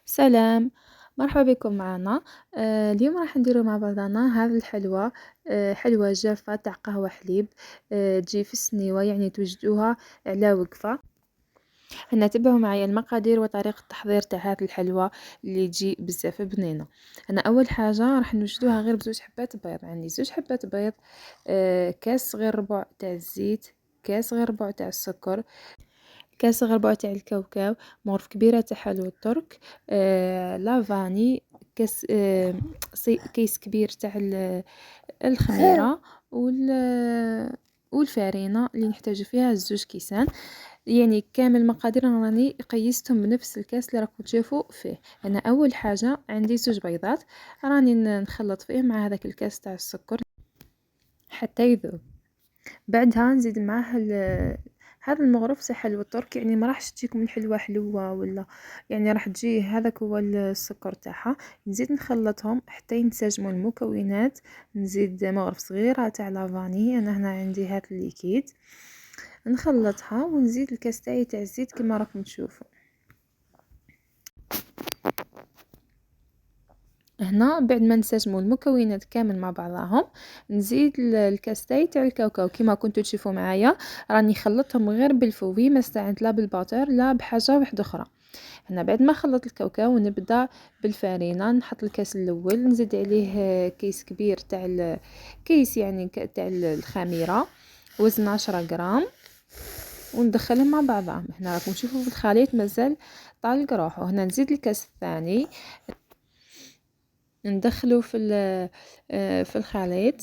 سلام، مرحبا بكم معنا. اليوم راح نديرو مع بعضنا هذه الحلوى. حلوى جافة تاع قهوة حليب. تجي في السنيوة، يعني توجدوها على وقفة. هنا تبعوا معايا المقادير وطريقة التحضير تاع هذه الحلوى اللي تجي بزاف بنينة. انا اول حاجة راح نوجدوها غير بزوج حبات بيض. عندي زوج حبات بيض، كاس غير ربع تاع الزيت، كاس غير ربع تاع السكر، كاس غير ربع تاع الكاوكاو، مغرف كبيره تاع حلوى الترك، لافاني، كاس، كيس كبير تاع الخميره، والفارينه اللي نحتاج فيها زوج كيسان. يعني كامل المقادير راني قيستهم بنفس الكاس اللي راكم تشوفوا فيه. انا اول حاجه عندي زوج بيضات، راني نخلط فيهم مع هذاك الكاس تاع السكر حتى يذوب. بعدها نزيد معاه هذا المغرف تاع حلوى الترك. يعني ما راحش تجيكم الحلوى حلوه ولا، يعني راح تجي هذاك هو السكر تاعها. نزيد نخلطهم حتى ينسجموا المكونات. نزيد مغرف صغيره تاع لافاني، انا هنا عندي هذا الليكيد، نخلطها ونزيد الكاس تاعي تاع الزيت كما راكم تشوفوا. هنا بعد ما نسجموا المكونات كامل مع بعضهم، نزيد الكاس تاع الكاوكاو كما كنتوا تشوفوا معايا. راني خلطتهم غير بالفوي، ما استعنت لا بالباتر لا بحاجه واحده اخرى. هنا بعد ما خلط الكاوكاو نبدا بالفارينه. نحط الكاس الاول، نزيد عليه كيس كبير تاع كيس يعني تاع الخميره، وزن 10 غرام، وندخلهم مع بعضهم. هنا راكم تشوفوا في الخليط مازال طالق روحه. هنا نزيد الكاس الثاني، ندخلو في الخليط،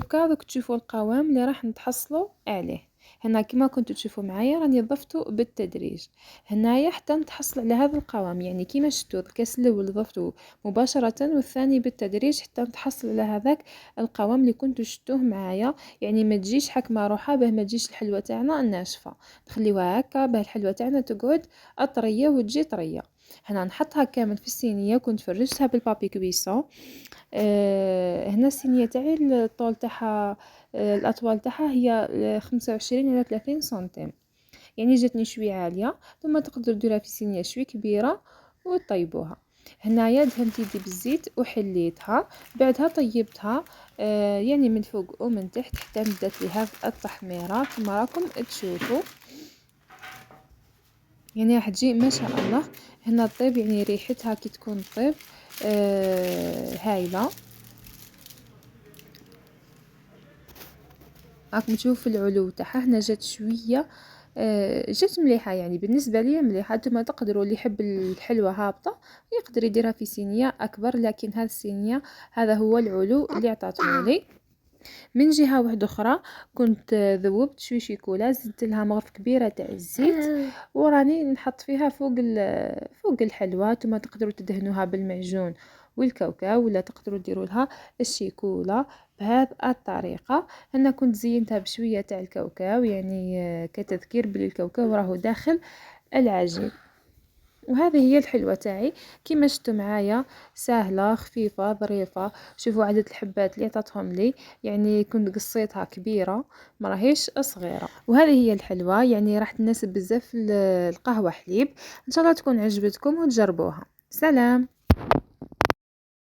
دوك تشوفوا القوام اللي راح نتحصلوا عليه. هنا كما كنتوا تشوفوا معايا راني ضفته بالتدريج هنايا حتى نتحصل على هذا القوام. يعني كما شفتوا الكاس الاول ضفته مباشره والثاني بالتدريج حتى نتحصل على هذاك القوام اللي كنتوا شفتوه معايا. يعني ما تجيش حكمه روحها باه ما تجيش الحلوه تاعنا ناشفه، نخليوها هكا باه الحلوه تاعنا تقعد طريه وتجي طريه. هنا نحطها كامل في الصينيه، كنت فرجتها بالبابي كويسون. هنا الصينيه تاعي الطول تاعها، الاطوال تاعها هي 25 على 30 سنتيم، يعني جاتني شويه عاليه. ثم تقدروا ديروها في صينيه شويه كبيره وطيبوها. هنايا دهنت يدي بالزيت وحليتها، بعدها طيبتها يعني من فوق ومن تحت حتى بدات لها التحميره كما راكم تشوفوا. يعني راح تجي ما شاء الله. هنا الطيب يعني ريحتها كي تكون الطيب هايله. راكم تشوفوا العلو تاعها هنا جات شويه، جات مليحه، يعني بالنسبه لي مليحه. نتوما تقدروا اللي يحب الحلوه هابطه يقدر يديرها في صينيه اكبر، لكن هذه الصينيه هذا هو العلو اللي عطاتهم لي. من جهه واحده اخرى كنت ذوبت شوي شيكولا، زدت لها مغرف كبيره تاع الزيت وراني نحط فيها فوق الحلوى. ثم تقدروا تدهنوها بالمعجون والكاوكاو، ولا تقدروا ديروا لها الشيكولا بهذه الطريقه. انا كنت زينتها بشويه تاع الكاوكاو، يعني كتذكير بلي الكاوكاو راهو داخل العجين. وهذه هي الحلوة تاعي كيما شفتوا معايا، سهلة خفيفة ظريفة. شوفوا عدد الحبات اللي عطاتهم لي، يعني كنت قصيتها كبيرة ما راهيش صغيرة. وهذه هي الحلوة، يعني راح تناسب بزاف القهوة حليب. ان شاء الله تكون عجبتكم وتجربوها. سلام.